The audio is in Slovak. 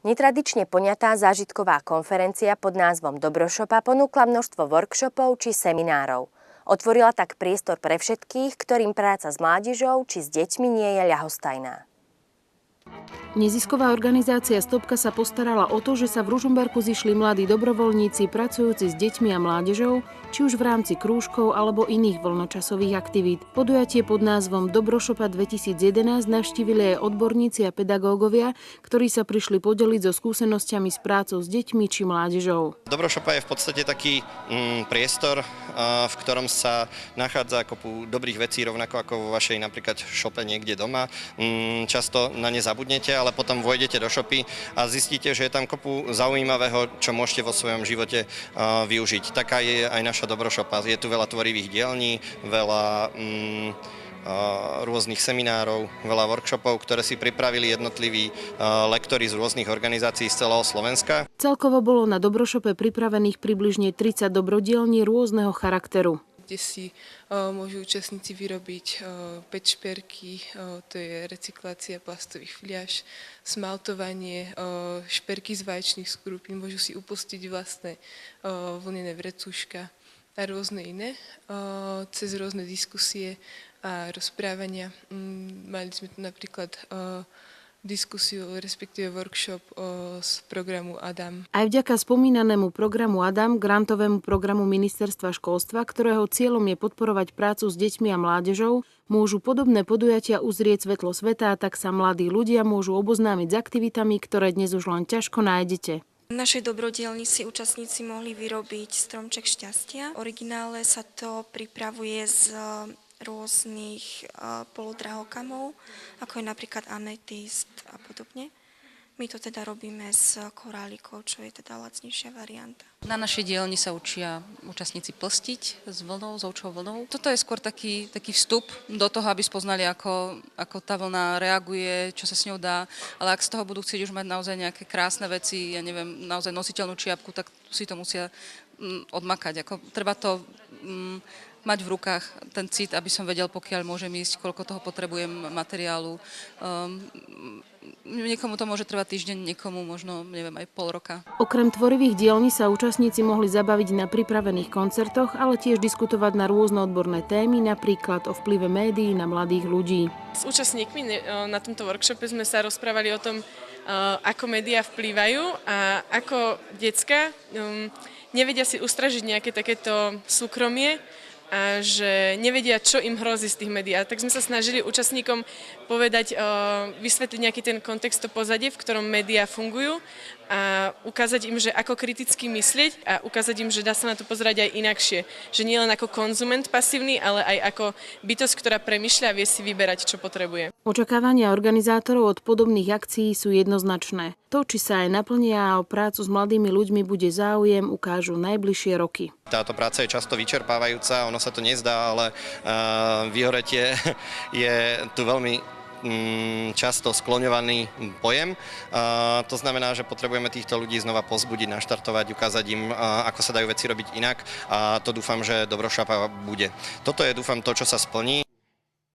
Netradične poňatá zážitková konferencia pod názvom Dobrošopa ponúkla množstvo workshopov či seminárov. Otvorila tak priestor pre všetkých, ktorým práca s mládežou či s deťmi nie je ľahostajná. Nezisková organizácia Stopka sa postarala o to, že sa v Ružomberku zišli mladí dobrovoľníci pracujúci s deťmi a mládežou, či už v rámci krúžkov alebo iných voľnočasových aktivít. Podujatie pod názvom Dobrošopa 2011 navštívili aj odborníci a pedagógovia, ktorí sa prišli podeliť so skúsenosťami s prácou s deťmi či mládežou. Dobrošopa je v podstate taký priestor, v ktorom sa nachádza kopu dobrých vecí, rovnako ako vo vašej napríklad šope niekde doma. Často na ne zabudnete, ale potom vojdete do šopy a zistíte, že je tam kopu zaujímavého, čo môžete vo svojom živote využiť. Taká je aj naša Dobrošopa. Je tu veľa tvorivých dielní, veľa rôznych seminárov, veľa workshopov, ktoré si pripravili jednotliví lektori z rôznych organizácií z celého Slovenska. Celkovo bolo na Dobrošope pripravených približne 30 dobrodielní rôzneho charakteru, kde si môžu účastníci vyrobiť petšperky, to je recyklácia plastových fľaš, smaltovanie, šperky z vaječných skrupín, môžu si upostiť vlastné vlnené vrecúška a rôzne iné, cez rôzne diskusie a rozprávania. Mali sme tu napríklad diskusiu, respektíve workshop z programu ADAM. Aj vďaka spomínanému programu ADAM, grantovému programu Ministerstva školstva, ktorého cieľom je podporovať prácu s deťmi a mládežou, môžu podobné podujatia uzrieť svetlo sveta, tak sa mladí ľudia môžu oboznámiť s aktivitami, ktoré dnes už len ťažko nájdete. V našej dobrodielni si účastníci mohli vyrobiť stromček šťastia. V originále sa to pripravuje z rôznych polodrahokamov, ako je napríklad ametist a podobne. My to teda robíme s korálikou, čo je teda lacnejšia varianta. Na našej dielni sa učia účastníci plstiť s vlnou, s ovčou vlnou. Toto je skôr taký vstup do toho, aby spoznali, ako tá vlna reaguje, čo sa s ňou dá. Ale ak z toho budú chcieť už mať naozaj nejaké krásne veci, ja neviem, naozaj nositeľnú čiapku, tak si to musia odmakať. Treba to mať v rukách ten cit, aby som vedel, pokiaľ môžem ísť, koľko toho potrebujem materiálu. Niekomu to môže trvať týždeň, niekomu možno, neviem, aj pol roka. Okrem tvorivých dielní sa účastníci mohli zabaviť na pripravených koncertoch, ale tiež diskutovať na rôzne odborné témy, napríklad o vplyve médií na mladých ľudí. S účastníkmi na tomto workshope sme sa rozprávali o tom, ako médiá vplývajú a ako decká nevedia si ustražiť nejaké takéto súkromie, a že nevedia, čo im hrozí z tých médií. Tak sme sa snažili účastníkom povedať, vysvetliť nejaký ten kontext, to pozadie, v ktorom médiá fungujú a ukázať im, že ako kriticky myslieť a ukázať im, že dá sa na to pozerať aj inakšie. Že nie len ako konzument pasívny, ale aj ako bytosť, ktorá premýšľa a vie si vyberať, čo potrebuje. Očakávania organizátorov od podobných akcií sú jednoznačné. To, či sa aj naplnia a o prácu s mladými ľuďmi bude záujem, ukážu najbližšie roky. Táto práca je často vyčerpávajúca, ono sa to nezdá, ale vyhoretie je tu veľmi často skloňovaný pojem. To znamená, že potrebujeme týchto ľudí znova pozbudiť, naštartovať, ukázať im, ako sa dajú veci robiť inak a to dúfam, že Dobrošopa bude. Toto je, dúfam, to, čo sa splní.